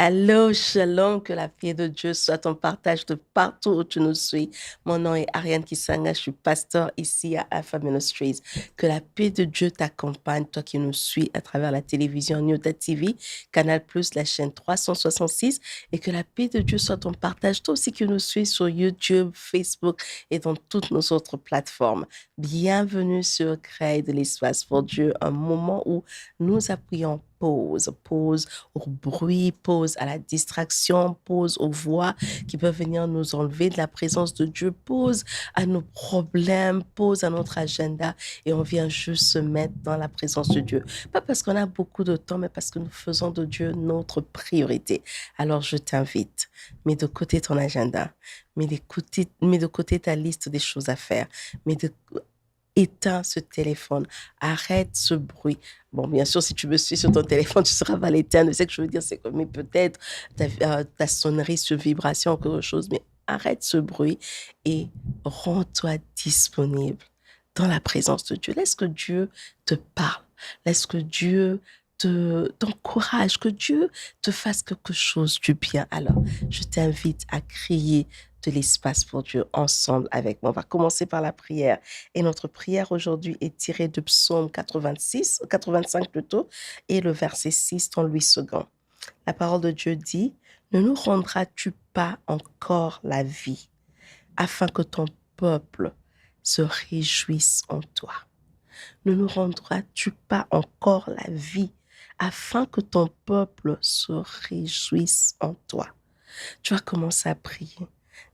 Allô, shalom, que la paix de Dieu soit ton partage de partout où tu nous suis. Mon nom est Ariane Kisanga, je suis pasteur ici à Alpha Ministries. Que la paix de Dieu t'accompagne, toi qui nous suis à travers la télévision Newta TV, Canal+, la chaîne 366, et que la paix de Dieu soit ton partage, toi aussi qui nous suis sur YouTube, Facebook et dans toutes nos autres plateformes. Bienvenue sur Créer de l'espace pour Dieu, un moment où nous appuyons pause au bruit, pause à la distraction, pause aux voix qui peuvent venir nous enlever de la présence de Dieu, pause à nos problèmes, pause à notre agenda et on vient juste se mettre dans la présence de Dieu. Pas parce qu'on a beaucoup de temps, mais parce que nous faisons de Dieu notre priorité. Alors je t'invite, mets de côté ton agenda, mets de côté ta liste des choses à faire, éteins ce téléphone, arrête ce bruit. Bon, bien sûr, si tu me suis sur ton téléphone, tu seras pas l'éteindre. Ce que je veux dire, c'est que, mais peut-être ta sonnerie sur vibration ou quelque chose, mais arrête ce bruit et rends-toi disponible dans la présence de Dieu. Laisse que Dieu te parle. Laisse que Dieu t'encourage, que Dieu te fasse quelque chose du bien. Alors, je t'invite à crier de l'espace pour Dieu ensemble avec moi. On va commencer par la prière. Et notre prière aujourd'hui est tirée de Psaume 85 plutôt, et le verset 6 dans Louis II. La parole de Dieu dit, ne nous rendras-tu pas encore la vie, afin que ton peuple se réjouisse en toi? Ne nous rendras-tu pas encore la vie, afin que ton peuple se réjouisse en toi? Tu vas commencer à prier.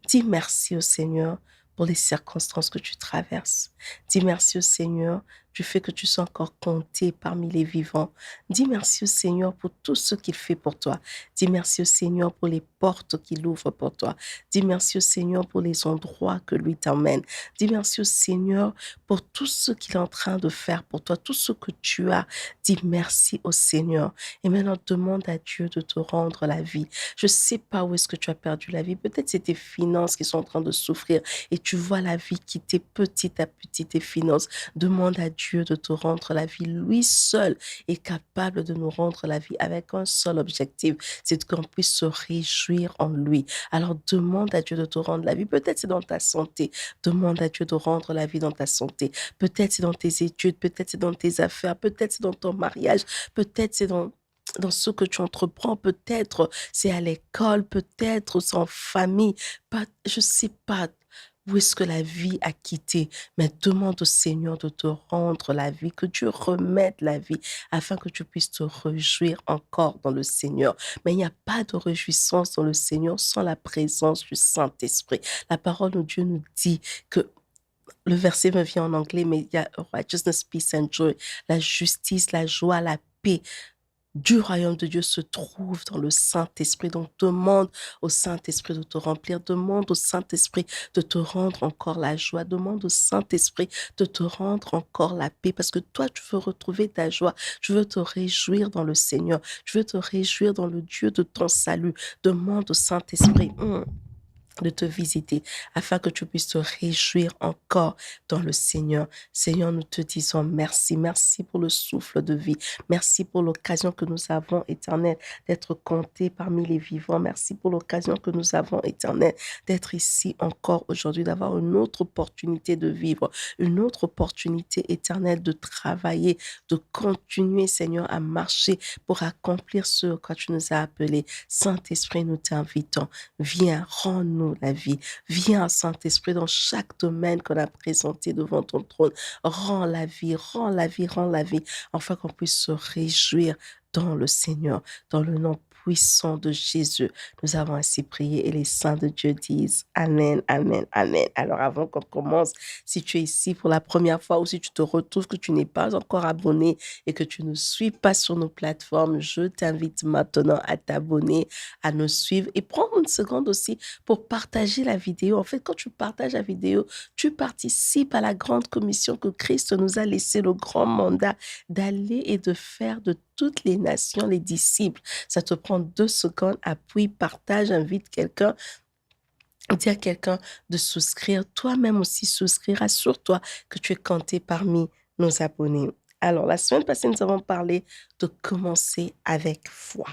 Dis merci au Seigneur pour les circonstances que tu traverses. Dis merci au Seigneur du fait que tu sois encore compté parmi les vivants. Dis merci au Seigneur pour tout ce qu'il fait pour toi. Dis merci au Seigneur pour les portes qu'il ouvre pour toi. Dis merci au Seigneur pour les endroits que lui t'emmène. Dis merci au Seigneur pour tout ce qu'il est en train de faire pour toi, tout ce que tu as. Dis merci au Seigneur. Et maintenant, demande à Dieu de te rendre la vie. Je ne sais pas où est-ce que tu as perdu la vie. Peut-être c'est tes finances qui sont en train de souffrir et tu vois la vie quitter petit à petit tes finances. Demande à Dieu de te rendre la vie. Lui seul est capable de nous rendre la vie avec un seul objectif, c'est qu'on puisse se réjouir en lui. Alors demande à Dieu de te rendre la vie. Peut-être c'est dans ta santé. Demande à Dieu de rendre la vie dans ta santé. Peut-être c'est dans tes études, peut-être c'est dans tes affaires, peut-être c'est dans ton mariage, peut-être c'est dans ce que tu entreprends, peut-être c'est à l'école, peut-être c'est en famille, je ne sais pas où est-ce que la vie a quitté, mais demande au Seigneur de te rendre la vie, que Dieu remette la vie, afin que tu puisses te réjouir encore dans le Seigneur. Mais il n'y a pas de réjouissance dans le Seigneur sans la présence du Saint-Esprit. La parole de Dieu nous dit que le verset me vient en anglais, mais il y a righteousness, peace and joy, la justice, la joie, la paix du royaume de Dieu se trouve dans le Saint-Esprit. Donc, demande au Saint-Esprit de te remplir. Demande au Saint-Esprit de te rendre encore la joie. Demande au Saint-Esprit de te rendre encore la paix. Parce que toi, tu veux retrouver ta joie. Tu veux te réjouir dans le Seigneur. Tu veux te réjouir dans le Dieu de ton salut. Demande au Saint-Esprit de te visiter, afin que tu puisses te réjouir encore dans le Seigneur. Seigneur, nous te disons merci. Merci pour le souffle de vie. Merci pour l'occasion que nous avons, Éternel, d'être comptés parmi les vivants. Merci pour l'occasion que nous avons, Éternel, d'être ici encore aujourd'hui, d'avoir une autre opportunité de vivre, une autre opportunité, Éternel, de travailler, de continuer, Seigneur, à marcher pour accomplir ce que tu nous as appelés. Saint-Esprit, nous t'invitons. Viens, rends-nous la vie. Viens, Saint-Esprit, dans chaque domaine qu'on a présenté devant ton trône. Rends la vie, rends la vie, rends la vie, afin qu'on puisse se réjouir dans le Seigneur, dans le nom puissant de Jésus. Nous avons ainsi prié et les saints de Dieu disent Amen, Amen, Amen. Alors avant qu'on commence, si tu es ici pour la première fois ou si tu te retrouves que tu n'es pas encore abonné et que tu ne suis pas sur nos plateformes, je t'invite maintenant à t'abonner, à nous suivre et prendre une seconde aussi pour partager la vidéo. En fait, quand tu partages la vidéo, tu participes à la grande commission que Christ nous a laissé, le grand mandat d'aller et de faire de toutes les nations les disciples. Ça te prend 2 secondes, appuie, partage, invite quelqu'un, dis à quelqu'un de souscrire. Toi-même aussi souscrire. Assure-toi que tu es compté parmi nos abonnés. Alors, la semaine passée, nous avons parlé de commencer avec foi.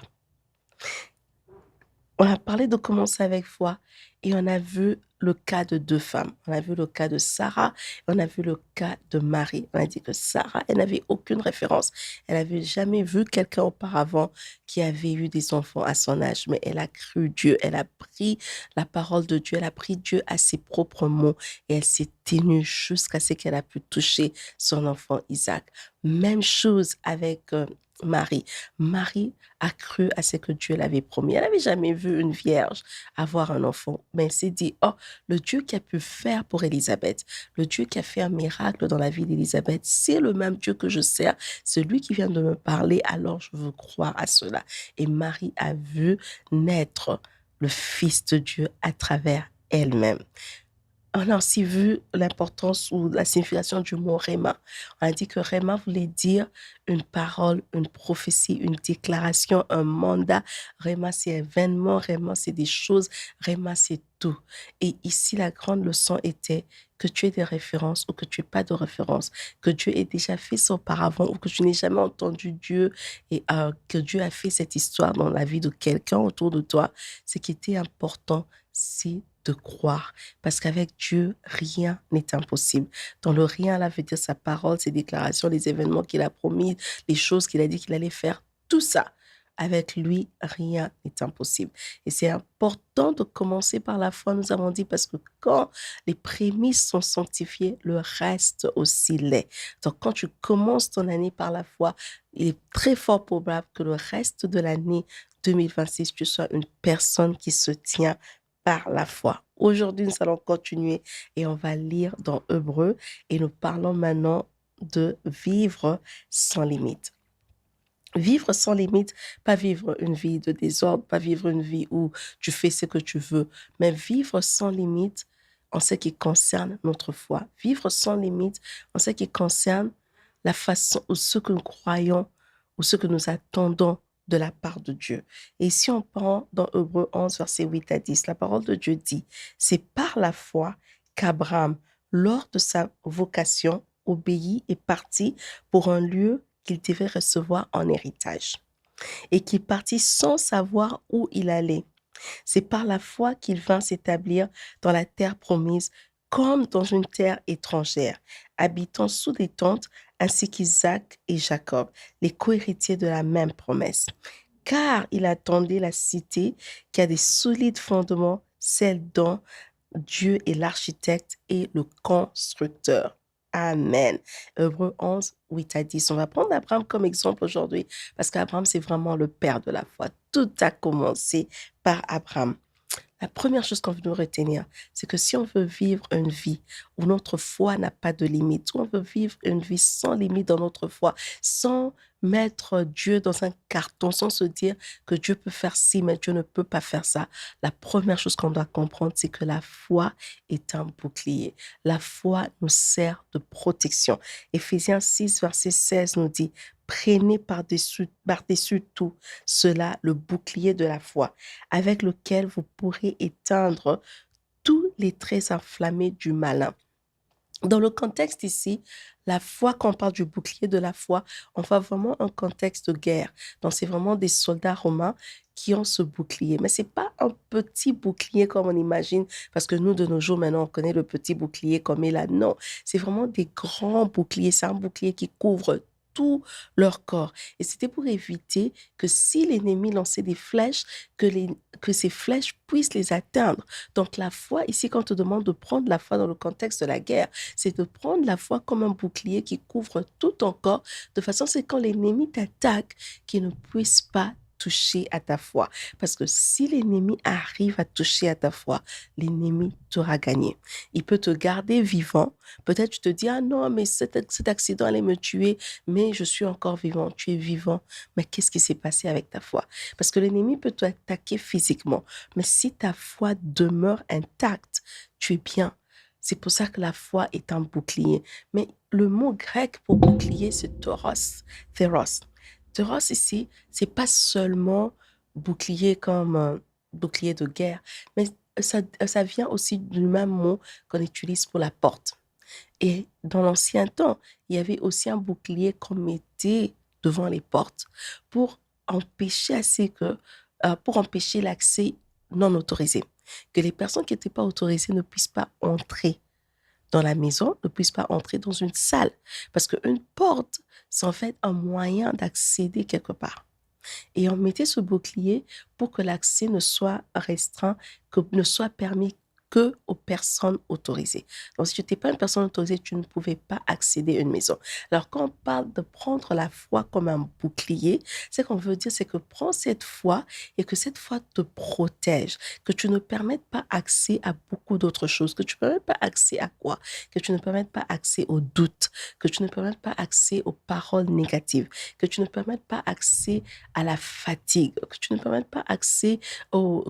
On a parlé de commencer avec foi et on a vu le cas de 2 femmes. On a vu le cas de Sarah et on a vu le cas de Marie. On a dit que Sarah, elle n'avait aucune référence. Elle n'avait jamais vu quelqu'un auparavant qui avait eu des enfants à son âge, mais elle a cru Dieu. Elle a pris la parole de Dieu, elle a pris Dieu à ses propres mots et elle s'est tenue jusqu'à ce qu'elle a pu toucher son enfant Isaac. Même chose avec, Marie. Marie a cru à ce que Dieu l'avait promis. Elle n'avait jamais vu une vierge avoir un enfant, mais elle s'est dit, oh, le Dieu qui a pu faire pour Élisabeth, le Dieu qui a fait un miracle dans la vie d'Élisabeth, c'est le même Dieu que je sers, celui qui vient de me parler, alors je veux croire à cela. Et Marie a vu naître le Fils de Dieu à travers elle-même. On a aussi vu l'importance ou la signification du mot réma. On a dit que réma voulait dire une parole, une prophétie, une déclaration, un mandat. Réma, c'est événement. Réma, c'est des choses. Réma, c'est tout. Et ici, la grande leçon était que tu aies des références ou que tu n'aies pas de références, que Dieu ait déjà fait ça auparavant ou que tu n'aies jamais entendu Dieu et que Dieu a fait cette histoire dans la vie de quelqu'un autour de toi. Ce qui était important, c'est de croire. Parce qu'avec Dieu, rien n'est impossible. Dans le rien, là, veut dire sa parole, ses déclarations, les événements qu'il a promis, les choses qu'il a dit qu'il allait faire, tout ça. Avec lui, rien n'est impossible. Et c'est important de commencer par la foi, nous avons dit, parce que quand les prémices sont sanctifiées, le reste aussi l'est. Donc, quand tu commences ton année par la foi, il est très fort probable que le reste de l'année 2026, tu sois une personne qui se tient par la foi. Aujourd'hui, nous allons continuer et on va lire dans Hébreux et nous parlons maintenant de vivre sans limite. Vivre sans limite, pas vivre une vie de désordre, pas vivre une vie où tu fais ce que tu veux, mais vivre sans limite en ce qui concerne notre foi. Vivre sans limite en ce qui concerne la façon ou ce que nous croyons ou ce que nous attendons de la part de Dieu. Et ici, on prend dans Hébreux 11, verset 8 à 10, la parole de Dieu dit, c'est par la foi qu'Abraham, lors de sa vocation, obéit et partit pour un lieu qu'il devait recevoir en héritage et qui partit sans savoir où il allait. C'est par la foi qu'il vint s'établir dans la terre promise comme dans une terre étrangère, habitant sous des tentes, ainsi qu'Isaac et Jacob, les cohéritiers de la même promesse. Car il attendait la cité qui a des solides fondements, celle dont Dieu est l'architecte et le constructeur. Amen. Hébreux 11, 8 à 10. On va prendre Abraham comme exemple aujourd'hui parce qu'Abraham, c'est vraiment le père de la foi. Tout a commencé par Abraham. La première chose qu'on veut retenir, c'est que si on veut vivre une vie où notre foi n'a pas de limite, où on veut vivre une vie sans limite dans notre foi, sans mettre Dieu dans un carton, sans se dire que Dieu peut faire ci, mais Dieu ne peut pas faire ça, la première chose qu'on doit comprendre, c'est que la foi est un bouclier. La foi nous sert de protection. Éphésiens 6, verset 16 nous dit, prenez par-dessus tout cela le bouclier de la foi, avec lequel vous pourrez éteindre tous les traits inflammés du malin. Dans le contexte ici, la foi, quand on parle du bouclier de la foi, on voit vraiment un contexte de guerre. Donc, c'est vraiment des soldats romains qui ont ce bouclier. Mais c'est pas un petit bouclier comme on imagine, parce que nous, de nos jours, maintenant, on connaît le petit bouclier comme il a. Non, c'est vraiment des grands boucliers. C'est un bouclier qui couvre tout leur corps. Et c'était pour éviter que si l'ennemi lançait des flèches, que ces flèches puissent les atteindre. Donc la foi, ici, quand on te demande de prendre la foi dans le contexte de la guerre, c'est de prendre la foi comme un bouclier qui couvre tout ton corps, de façon à ce que quand l'ennemi t'attaque, qu'il ne puisse pas toucher à ta foi. Parce que si l'ennemi arrive à toucher à ta foi, l'ennemi t'aura gagné. Il peut te garder vivant. Peut-être tu te dis, ah non, mais cet accident allait me tuer, mais je suis encore vivant. Tu es vivant. Mais qu'est-ce qui s'est passé avec ta foi? Parce que l'ennemi peut t'attaquer physiquement. Mais si ta foi demeure intacte, tu es bien. C'est pour ça que la foi est un bouclier. Mais le mot grec pour bouclier, c'est tauros, théros. Théros ici, c'est pas seulement bouclier comme bouclier de guerre, mais ça vient aussi du même mot qu'on utilise pour la porte. Et dans l'ancien temps, il y avait aussi un bouclier qu'on mettait devant les portes pour empêcher pour empêcher l'accès non autorisés. Que les personnes qui n'étaient pas autorisées ne puissent pas entrer dans la maison, ne puissent pas entrer dans une salle. Parce qu'une porte, c'est en fait un moyen d'accéder quelque part. Et on mettait ce bouclier pour que l'accès ne soit restreint, que ne soit permis que aux personnes autorisées. Donc, si tu n'étais pas une personne autorisée, tu ne pouvais pas accéder à une maison. Alors, quand on parle de prendre la foi comme un bouclier, ce qu'on veut dire, c'est que prends cette foi et que cette foi te protège, que tu ne permettes pas accès à beaucoup d'autres choses, que tu ne permettes pas accès à quoi? Que tu ne permettes pas accès aux doutes, que tu ne permettes pas accès aux paroles négatives, que tu ne permettes pas accès à la fatigue, que tu ne permettes pas accès au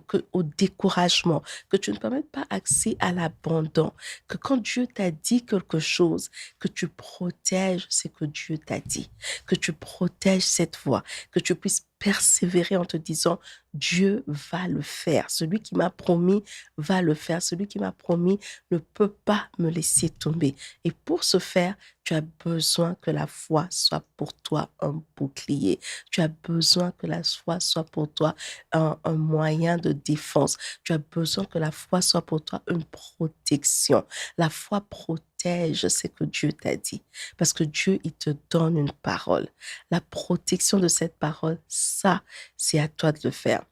découragement, que tu ne permettes pas accès à l'abandon, que quand Dieu t'a dit quelque chose, que tu protèges ce que Dieu t'a dit, que tu protèges cette voie, que tu puisses persévérer en te disant, Dieu va le faire. Celui qui m'a promis va le faire. Celui qui m'a promis ne peut pas me laisser tomber. Et pour ce faire, tu as besoin que la foi soit pour toi un bouclier. Tu as besoin que la foi soit pour toi un moyen de défense. Tu as besoin que la foi soit pour toi une protection. La foi protège ce que Dieu t'a dit. Parce que Dieu, il te donne une parole. La protection de cette parole, ça, c'est à toi de le faire.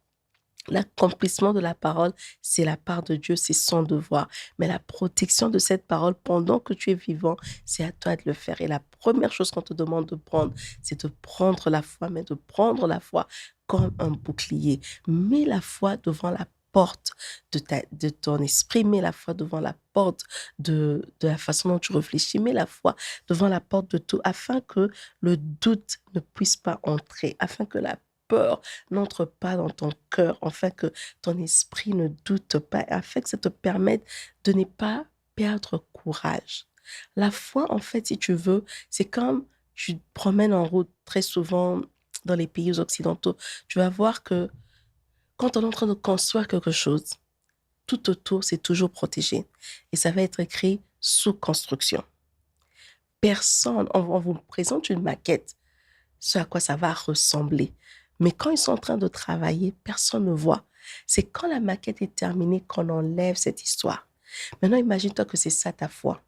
L'accomplissement de la parole, c'est la part de Dieu, c'est son devoir. Mais la protection de cette parole pendant que tu es vivant, c'est à toi de le faire. Et la première chose qu'on te demande de prendre, c'est de prendre la foi, mais de prendre la foi comme un bouclier. Mets la foi devant la porte de ton esprit, mets la foi devant la porte de la façon dont tu réfléchis, mets la foi devant la porte de tout, afin que le doute ne puisse pas entrer, afin que la peur n'entre pas dans ton cœur, afin que ton esprit ne doute pas, afin que ça te permette de ne pas perdre courage. La foi, en fait, si tu veux, c'est comme tu te promènes en route très souvent dans les pays occidentaux. Tu vas voir que quand on est en train de construire quelque chose, tout autour, c'est toujours protégé. Et ça va être écrit sous construction. Personne, on vous présente une maquette, ce à quoi ça va ressembler. Mais quand ils sont en train de travailler, personne ne voit. C'est quand la maquette est terminée qu'on enlève cette histoire. Maintenant, imagine-toi que c'est ça ta foi.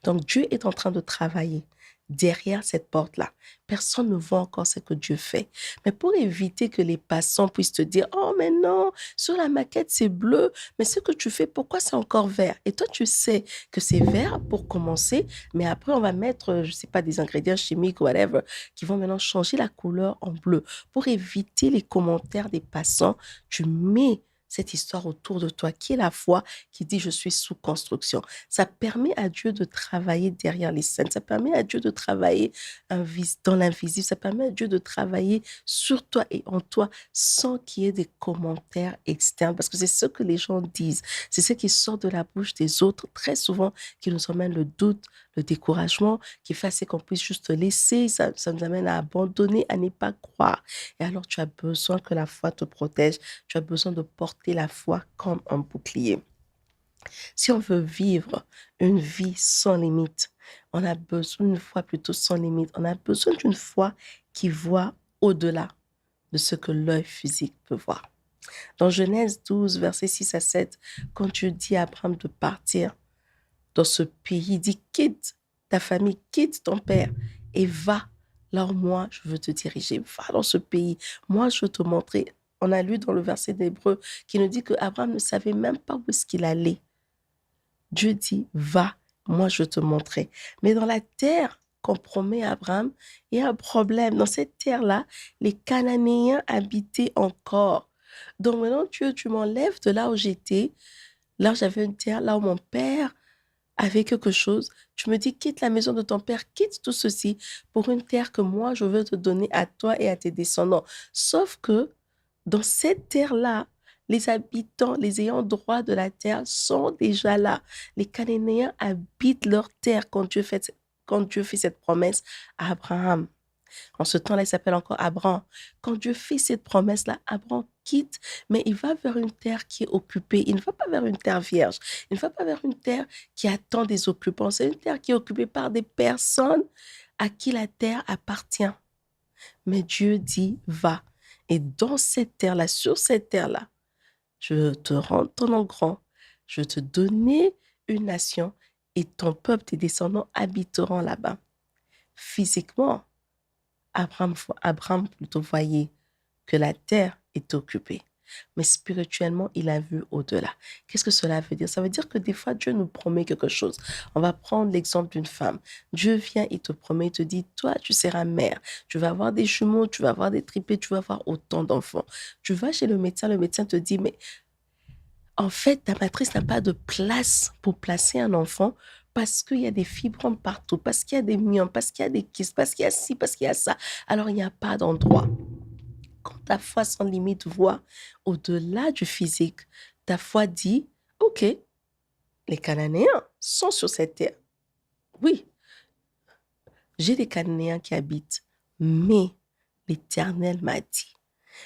Donc, Dieu est en train de travailler derrière cette porte-là. Personne ne voit encore ce que Dieu fait. Mais pour éviter que les passants puissent te dire, oh, mais non, sur la maquette, c'est bleu, mais ce que tu fais, pourquoi c'est encore vert? Et toi, tu sais que c'est vert pour commencer, mais après, on va mettre, je ne sais pas, des ingrédients chimiques ou whatever, qui vont maintenant changer la couleur en bleu. Pour éviter les commentaires des passants, tu mets cette histoire autour de toi, qui est la foi, qui dit je suis sous construction. Ça permet à Dieu de travailler derrière les scènes, ça permet à Dieu de travailler dans l'invisible, ça permet à Dieu de travailler sur toi et en toi sans qu'il y ait des commentaires externes, parce que c'est ce que les gens disent, c'est ce qui sort de la bouche des autres très souvent qui nous emmène le doute, le découragement, qui fait assez qu'on puisse juste laisser, ça nous amène à abandonner, à ne pas croire. Et alors tu as besoin que la foi te protège, tu as besoin de porter la foi comme un bouclier. Si on veut vivre une vie sans limite, on a besoin d'une foi plutôt sans limite. On a besoin d'une foi qui voit au-delà de ce que l'œil physique peut voir. Dans Genèse 12, versets 6 à 7, quand Dieu dit à Abraham de partir dans ce pays, il dit quitte ta famille, quitte ton père et va là où moi je veux te diriger. Va dans ce pays. Moi je veux te montrer. On a lu dans le verset d'Hébreu qui nous dit que Abraham ne savait même pas où est-ce qu'il allait. Dieu dit, va, moi je te montrerai. Mais dans la terre qu'on promet à Abraham, il y a un problème. Dans cette terre-là, les Cananéens habitaient encore. Donc maintenant, Dieu, tu m'enlèves de là où j'étais, là où j'avais une terre, là où mon père avait quelque chose. Tu me dis, quitte la maison de ton père, quitte tout ceci pour une terre que moi, je veux te donner à toi et à tes descendants. Sauf que dans cette terre-là, les habitants, les ayants droit de la terre sont déjà là. Les Cananéens habitent leur terre quand Dieu fait cette promesse à Abraham. En ce temps-là, il s'appelle encore Abraham. Quand Dieu fait cette promesse-là, Abraham quitte, mais il va vers une terre qui est occupée. Il ne va pas vers une terre vierge. Il ne va pas vers une terre qui attend des occupants. C'est une terre qui est occupée par des personnes à qui la terre appartient. Mais Dieu dit, va. Et dans cette terre-là, sur cette terre-là, je te rends ton nom grand, je te donner une nation et ton peuple, tes descendants habiteront là-bas. Physiquement, Abraham plutôt voyait que la terre est occupée. Mais spirituellement, il a vu au-delà. Qu'est-ce que cela veut dire? Ça veut dire que des fois, Dieu nous promet quelque chose. On va prendre l'exemple d'une femme. Dieu vient, il te promet, il te dit, toi, tu seras mère. Tu vas avoir des jumeaux, tu vas avoir des triplés, tu vas avoir autant d'enfants. Tu vas chez le médecin te dit, mais en fait, ta matrice n'a pas de place pour placer un enfant parce qu'il y a des fibromes partout, parce qu'il y a des myomes, parce qu'il y a des kystes, parce qu'il y a ci, parce qu'il y a ça. Alors, il n'y a pas d'endroit. Quand ta foi sans limite voit au-delà du physique, ta foi dit, OK, les Cananéens sont sur cette terre. Oui, j'ai des Cananéens qui habitent, mais l'Éternel m'a dit.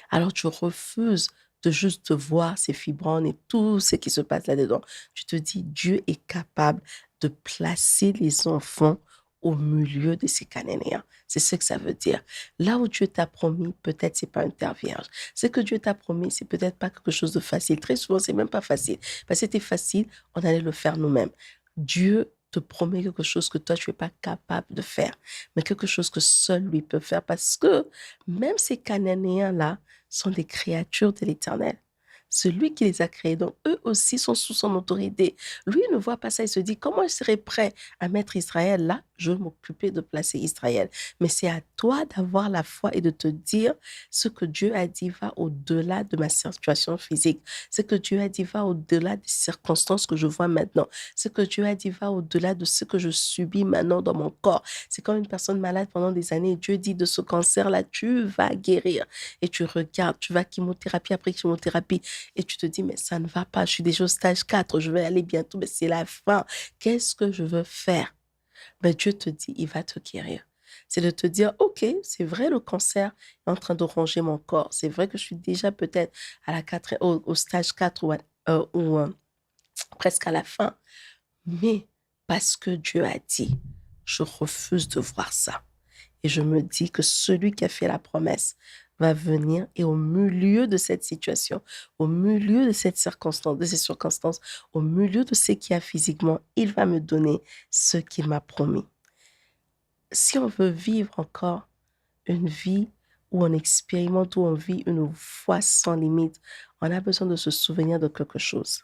Alors tu refuses de juste voir ces fibromes et tout ce qui se passe là-dedans. Tu te dis, Dieu est capable de placer les enfants au milieu de ces Cananéens. C'est ce que ça veut dire. Là où Dieu t'a promis, peut-être c'est pas une terre vierge. Ce que Dieu t'a promis, c'est peut-être pas quelque chose de facile. Très souvent, c'est même pas facile. Parce que c'était facile, on allait le faire nous-mêmes. Dieu te promet quelque chose que toi, tu n'es pas capable de faire, mais quelque chose que seul lui peut faire parce que même ces Cananéens-là sont des créatures de l'Éternel. Celui qui les a créés, donc eux aussi sont sous son autorité. Lui ne voit pas ça, il se dit, comment je serais prêt à mettre Israël là? Je vais m'occuper de placer Israël. Mais c'est à toi d'avoir la foi et de te dire, ce que Dieu a dit va au-delà de ma situation physique. Ce que Dieu a dit va au-delà des circonstances que je vois maintenant. Ce que Dieu a dit va au-delà de ce que je subis maintenant dans mon corps. C'est comme une personne malade pendant des années. Dieu dit de ce cancer-là, tu vas guérir. Et tu regardes, tu vas chimiothérapie après chimiothérapie. Et tu te dis, mais ça ne va pas. Je suis déjà au stage 4. Je vais aller bientôt, mais c'est la fin. Qu'est-ce que je veux faire? Mais Dieu te dit, il va te guérir. C'est de te dire, OK, c'est vrai, le cancer est en train de ronger mon corps. C'est vrai que je suis déjà peut-être à la au stage 4 ou presque à la fin. Mais parce que Dieu a dit, je refuse de voir ça. Et je me dis que celui qui a fait la promesse va venir et au milieu de cette situation, au milieu de cette circonstance, de ces circonstances, au milieu de ce qu'il y a physiquement, il va me donner ce qu'il m'a promis. Si on veut vivre encore une vie où on expérimente, où on vit une foi sans limite, on a besoin de se souvenir de quelque chose.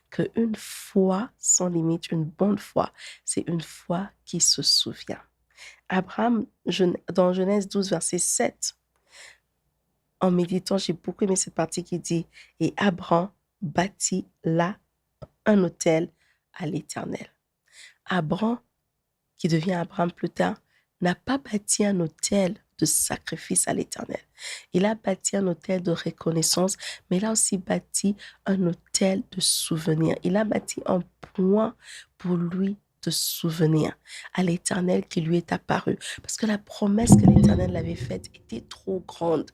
Qu'une foi sans limite, une bonne foi, c'est une foi qui se souvient. Abraham, dans Genèse 12, verset 7, en méditant, j'ai beaucoup aimé cette partie qui dit, et Abraham bâtit là un autel à l'Éternel. Abraham, qui devient Abraham plus tard, n'a pas bâti un autel de sacrifice à l'Éternel. Il a bâti un autel de reconnaissance, mais il a aussi bâti un autel de souvenir. Il a bâti un point pour lui de souvenir à l'Éternel qui lui est apparu. Parce que la promesse que l'Éternel avait faite était trop grande.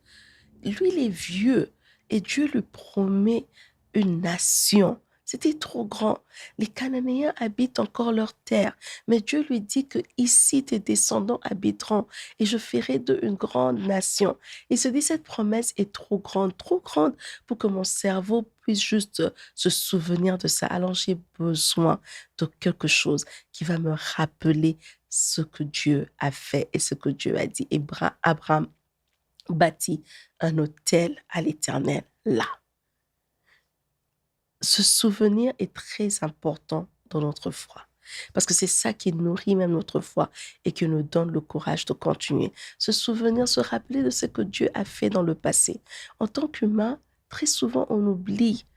Lui, il est vieux et Dieu lui promet une nation. C'était trop grand. Les Cananéens habitent encore leur terre, mais Dieu lui dit que ici tes descendants habiteront et je ferai d'eux une grande nation. Il se dit cette promesse est trop grande pour que mon cerveau puisse juste se souvenir de ça. Alors j'ai besoin de quelque chose qui va me rappeler ce que Dieu a fait et ce que Dieu a dit. Abraham bâtit un autel à l'Éternel là. Ce souvenir est très important dans notre foi. Parce que c'est ça qui nourrit même notre foi et qui nous donne le courage de continuer. Se souvenir, se rappeler de ce que Dieu a fait dans le passé. En tant qu'humain, très souvent on oublie.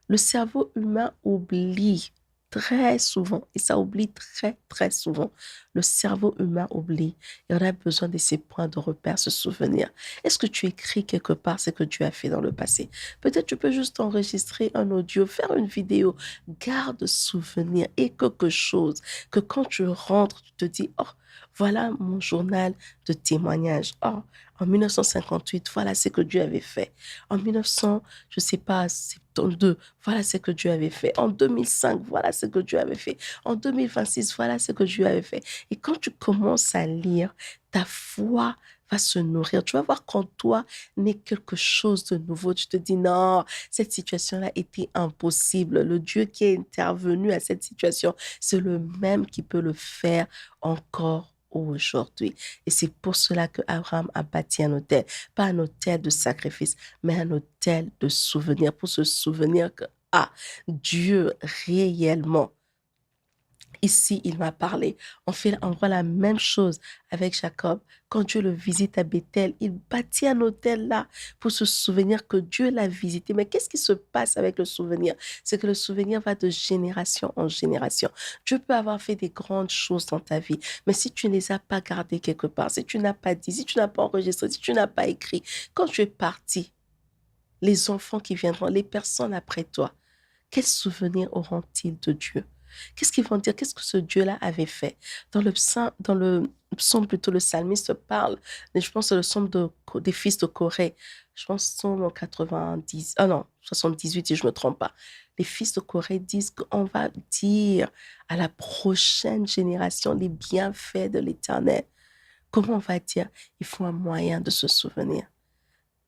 Le cerveau humain oublie très souvent, et ça oublie très, très souvent. Le cerveau humain oublie et on a besoin de ces points de repère, se souvenir. Est-ce que tu écris quelque part ce que tu as fait dans le passé? Peut-être tu peux juste enregistrer un audio, faire une vidéo. Garde souvenir et quelque chose que quand tu rentres, tu te dis, oh, voilà mon journal de témoignage. Oh, en 1958, voilà ce que Dieu avait fait. En 1900, je sais pas, 72, voilà ce que Dieu avait fait. En 2005, voilà ce que Dieu avait fait. En 2026, voilà ce que Dieu avait fait. Et quand tu commences à lire, ta foi va se nourrir. Tu vas voir qu'en toi naît quelque chose de nouveau. Tu te dis, non, cette situation-là était impossible. Le Dieu qui est intervenu à cette situation, c'est le même qui peut le faire encore aujourd'hui. Et c'est pour cela que Abraham a bâti un autel. Pas un autel de sacrifice, mais un autel de souvenir. Pour se souvenir que, Dieu réellement, ici, il m'a parlé. On voit la même chose avec Jacob. Quand Dieu le visite à Bethel, il bâtit un autel là pour se souvenir que Dieu l'a visité. Mais qu'est-ce qui se passe avec le souvenir? C'est que le souvenir va de génération en génération. Dieu peut avoir fait des grandes choses dans ta vie, mais si tu ne les as pas gardées quelque part, si tu n'as pas dit, si tu n'as pas enregistré, si tu n'as pas écrit, quand tu es parti, les enfants qui viendront, les personnes après toi, quels souvenirs auront-ils de Dieu? Qu'est-ce qu'ils vont dire? Qu'est-ce que ce Dieu-là avait fait? Dans le psaume, plutôt le psalmiste parle, mais je pense que c'est le psaume des fils de Corée. Je pense que c'est psaume 90, ah non, 78 si je ne me trompe pas. Les fils de Corée disent qu'on va dire à la prochaine génération les bienfaits de l'Éternel. Comment on va dire? Il faut un moyen de se souvenir.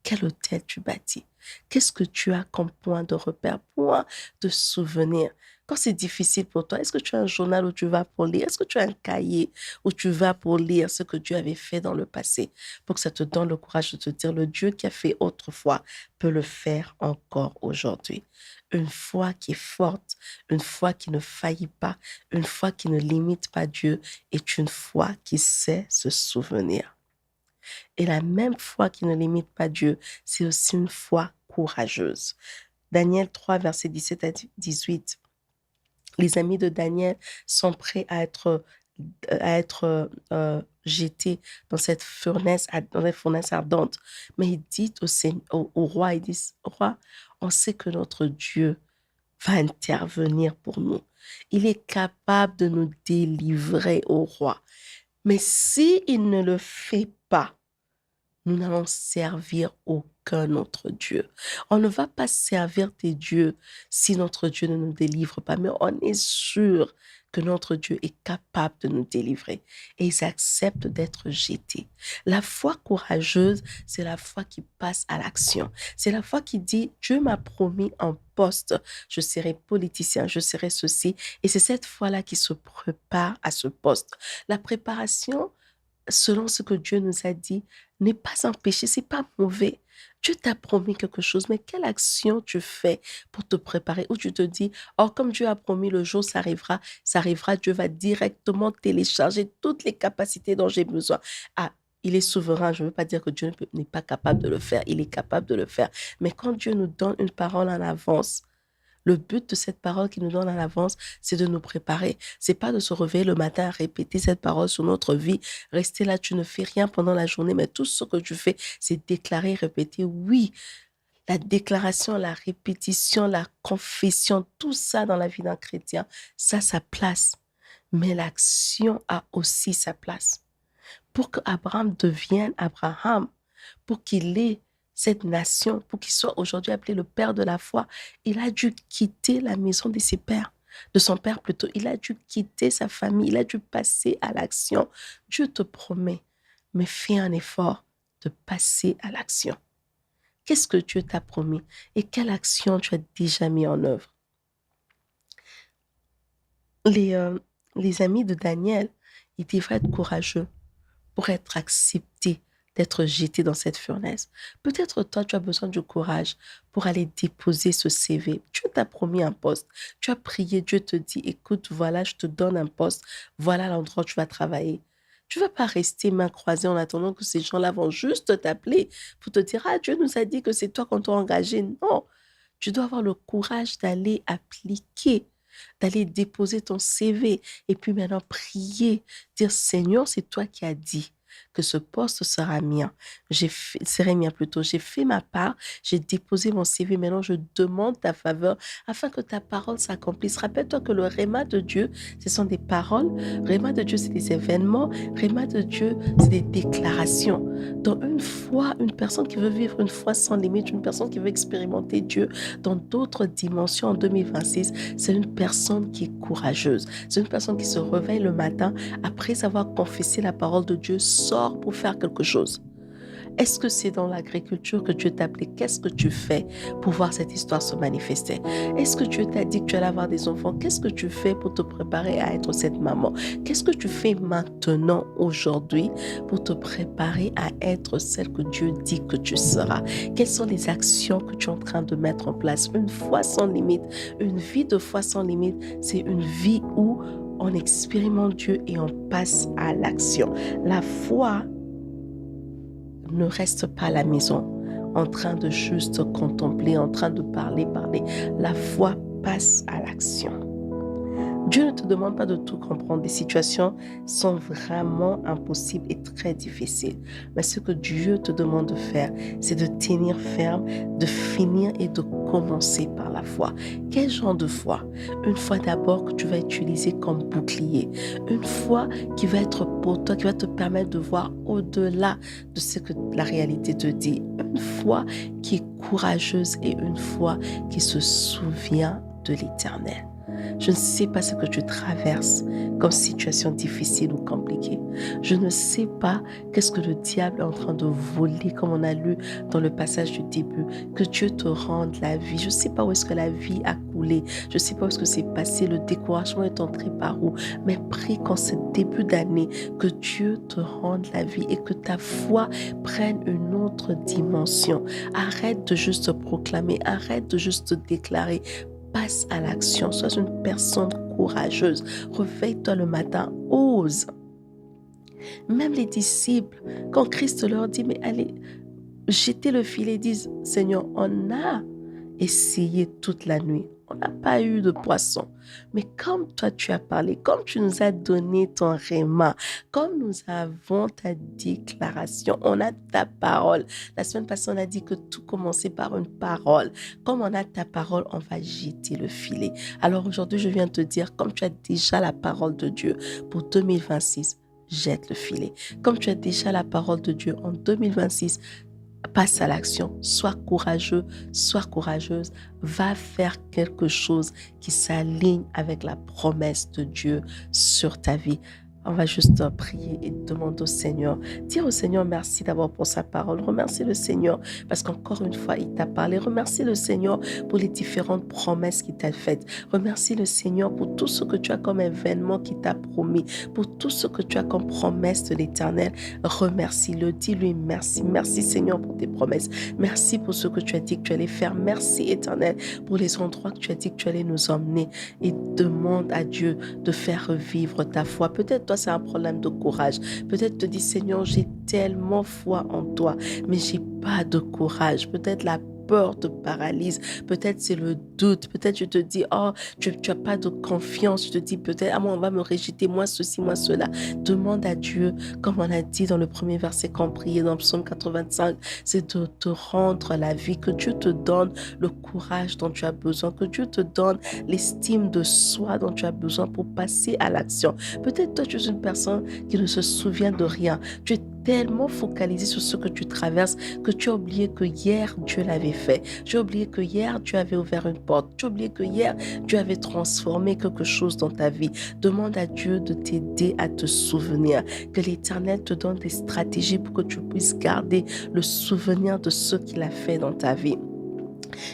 Quel hôtel tu bâtis? Qu'est-ce que tu as comme point de repère, point de souvenir? Quand c'est difficile pour toi, est-ce que tu as un journal où tu vas pour lire? Est-ce que tu as un cahier où tu vas pour lire ce que Dieu avait fait dans le passé pour que ça te donne le courage de te dire le Dieu qui a fait autrefois peut le faire encore aujourd'hui? Une foi qui est forte, une foi qui ne faillit pas, une foi qui ne limite pas Dieu est une foi qui sait se souvenir. Et la même foi qui ne limite pas Dieu, c'est aussi une foi courageuse. Daniel 3, verset 17 à 18. Les amis de Daniel sont prêts à être jetés dans cette fournaise ardente. Mais ils disent au roi, ils disent, roi, on sait que notre Dieu va intervenir pour nous. Il est capable de nous délivrer au roi. Mais s'il ne le fait pas, nous n'allons servir aucun autre Dieu. On ne va pas servir tes dieux si notre Dieu ne nous délivre pas, mais on est sûr que notre Dieu est capable de nous délivrer. Et ils acceptent d'être jetés. La foi courageuse, c'est la foi qui passe à l'action. C'est la foi qui dit, Dieu m'a promis un poste, je serai politicien, je serai ceci. Et c'est cette foi-là qui se prépare à ce poste. La préparation, selon ce que Dieu nous a dit, n'est pas un péché, c'est pas mauvais. Dieu t'a promis quelque chose, mais quelle action tu fais pour te préparer? Ou tu te dis, oh, comme Dieu a promis, le jour ça arrivera, Dieu va directement télécharger toutes les capacités dont j'ai besoin. Il est souverain, je ne veux pas dire que Dieu n'est pas capable de le faire, il est capable de le faire. Mais quand Dieu nous donne une parole en avance, le but de cette parole qu'il nous donne à l'avance, c'est de nous préparer. C'est pas de se réveiller le matin à répéter cette parole sur notre vie. Rester là, tu ne fais rien pendant la journée, mais tout ce que tu fais, c'est déclarer, répéter. Oui, la déclaration, la répétition, la confession, tout ça dans la vie d'un chrétien, ça a sa place. Mais l'action a aussi sa place. Pour que Abraham devienne Abraham, pour qu'il ait cette nation, pour qu'il soit aujourd'hui appelé le père de la foi, il a dû quitter la maison de son père plutôt. Il a dû quitter sa famille, il a dû passer à l'action. Dieu te promet, mais fais un effort de passer à l'action. Qu'est-ce que Dieu t'a promis et quelle action tu as déjà mis en œuvre? Les amis de Daniel, ils devraient être courageux pour être acceptés d'être jeté dans cette fournaise. Peut-être toi, tu as besoin du courage pour aller déposer ce CV. Dieu t'a promis un poste. Tu as prié, Dieu te dit, écoute, voilà, je te donne un poste. Voilà l'endroit où tu vas travailler. Tu ne vas pas rester main croisée en attendant que ces gens-là vont juste t'appeler pour te dire, Dieu nous a dit que c'est toi qu'on t'a engagé. Non, tu dois avoir le courage d'aller appliquer, d'aller déposer ton CV et puis maintenant prier, dire, Seigneur, c'est toi qui as dit que ce poste sera mien. J'ai fait ma part, j'ai déposé mon CV, maintenant je demande ta faveur afin que ta parole s'accomplisse. Rappelle-toi que le réma de Dieu, ce sont des paroles, réma de Dieu, c'est des événements, réma de Dieu, c'est des déclarations. Dans une foi, une personne qui veut vivre une foi sans limite, une personne qui veut expérimenter Dieu dans d'autres dimensions en 2026, c'est une personne qui est courageuse. C'est une personne qui se réveille le matin après avoir confessé la parole de Dieu sors pour faire quelque chose. Est-ce que c'est dans l'agriculture que Dieu t'a appelé? Qu'est-ce que tu fais pour voir cette histoire se manifester? Est-ce que Dieu t'a dit que tu allais avoir des enfants? Qu'est-ce que tu fais pour te préparer à être cette maman? Qu'est-ce que tu fais maintenant, aujourd'hui, pour te préparer à être celle que Dieu dit que tu seras? Quelles sont les actions que tu es en train de mettre en place? Une foi sans limite, une vie de foi sans limite, c'est une vie où on expérimente Dieu et on passe à l'action. La foi ne reste pas à la maison en train de juste contempler, en train de parler. La foi passe à l'action. Dieu ne te demande pas de tout comprendre. Les situations sont vraiment impossibles et très difficiles. Mais ce que Dieu te demande de faire, c'est de tenir ferme, de finir et de commencer par la foi. Quel genre de foi? Une foi d'abord que tu vas utiliser comme bouclier. Une foi qui va être pour toi, qui va te permettre de voir au-delà de ce que la réalité te dit. Une foi qui est courageuse et une foi qui se souvient de l'Éternel. Je ne sais pas ce que tu traverses comme situation difficile ou compliquée. Je ne sais pas qu'est-ce que le diable est en train de voler, comme on a lu dans le passage du début, que Dieu te rende la vie. Je ne sais pas où est-ce que la vie a coulé. Je ne sais pas où est-ce que c'est passé. Le découragement est entré par où. Mais prie qu'en ce début d'année, que Dieu te rende la vie et que ta foi prenne une autre dimension. Arrête de juste proclamer, arrête de juste déclarer. Passe à l'action, sois une personne courageuse. Réveille-toi le matin, ose. Même les disciples, quand Christ leur dit, mais allez, jetez le filet, disent, Seigneur, on a essayé toute la nuit. On n'a pas eu de poisson. Mais comme toi, tu as parlé, comme tu nous as donné ton réma, comme nous avons ta déclaration, on a ta parole. La semaine passée, on a dit que tout commençait par une parole. Comme on a ta parole, on va jeter le filet. Alors aujourd'hui, je viens te dire, comme tu as déjà la parole de Dieu pour 2026, jette le filet. Comme tu as déjà la parole de Dieu en 2026, passe à l'action, sois courageux, sois courageuse, va faire quelque chose qui s'aligne avec la promesse de Dieu sur ta vie. On va juste prier et demander au Seigneur, dire au Seigneur merci d'abord pour sa parole. Remercie le Seigneur parce qu'encore une fois, il t'a parlé. Remercie le Seigneur pour les différentes promesses qu'il t'a faites. Remercie le Seigneur pour tout ce que tu as comme événement qu'il t'a promis, pour tout ce que tu as comme promesse de l'Éternel. Remercie-le, dis-lui merci. Merci Seigneur pour tes promesses. Merci pour ce que tu as dit que tu allais faire. Merci Éternel pour les endroits que tu as dit que tu allais nous emmener. Et demande à Dieu de faire revivre ta foi. Peut-être toi, c'est un problème de courage. Peut-être te dis, Seigneur, j'ai tellement foi en toi, mais j'ai pas de courage. Peut-être la peur te paralyse, peut-être c'est le doute, peut-être tu te dis, oh, tu n'as pas de confiance, tu te dis peut-être, ah moi on va me rejeter, moi ceci, moi cela. Demande à Dieu, comme on a dit dans le premier verset qu'on priait dans le psaume 85, c'est de te rendre la vie, que Dieu te donne le courage dont tu as besoin, que Dieu te donne l'estime de soi dont tu as besoin pour passer à l'action. Peut-être toi tu es une personne qui ne se souvient de rien, tu es tellement focalisé sur ce que tu traverses que tu as oublié que hier, Dieu l'avait fait. Tu as oublié que hier, Dieu avait ouvert une porte. Tu as oublié que hier, Dieu avait transformé quelque chose dans ta vie. Demande à Dieu de t'aider à te souvenir. Que l'Éternel te donne des stratégies pour que tu puisses garder le souvenir de ce qu'il a fait dans ta vie.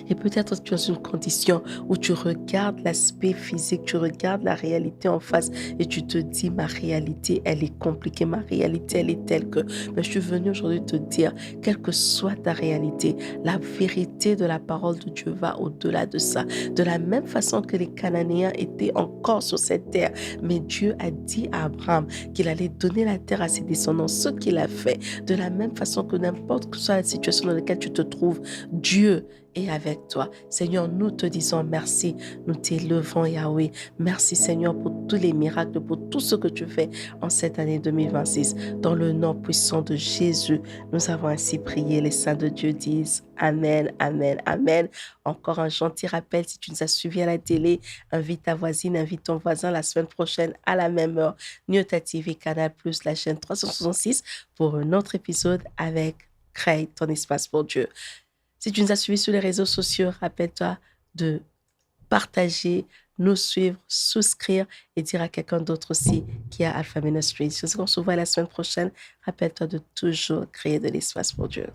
Et peut-être tu es dans une condition où tu regardes l'aspect physique, tu regardes la réalité en face et tu te dis, ma réalité, elle est compliquée, ma réalité, elle est telle que... Mais je suis venue aujourd'hui te dire, quelle que soit ta réalité, la vérité de la parole de Dieu va au-delà de ça. De la même façon que les Cananéens étaient encore sur cette terre, mais Dieu a dit à Abraham qu'il allait donner la terre à ses descendants, ce qu'il a fait. De la même façon que n'importe quelle soit la situation dans laquelle tu te trouves, Dieu est avec toi. Seigneur, nous te disons merci. Nous t'élevons, Yahweh. Merci, Seigneur, pour tous les miracles, pour tout ce que tu fais en cette année 2026. Dans le nom puissant de Jésus, nous avons ainsi prié. Les saints de Dieu disent Amen, Amen, Amen. Encore un gentil rappel, si tu nous as suivis à la télé, invite ta voisine, invite ton voisin la semaine prochaine à la même heure. Nyota TV, Canal+, la chaîne 366 pour un autre épisode avec Crée ton espace pour Dieu. Si tu nous as suivis sur les réseaux sociaux, rappelle-toi de partager, nous suivre, souscrire et dire à quelqu'un d'autre aussi qui a Alpha Ministries. Je sais qu'on se voit la semaine prochaine. Rappelle-toi de toujours créer de l'espace pour Dieu.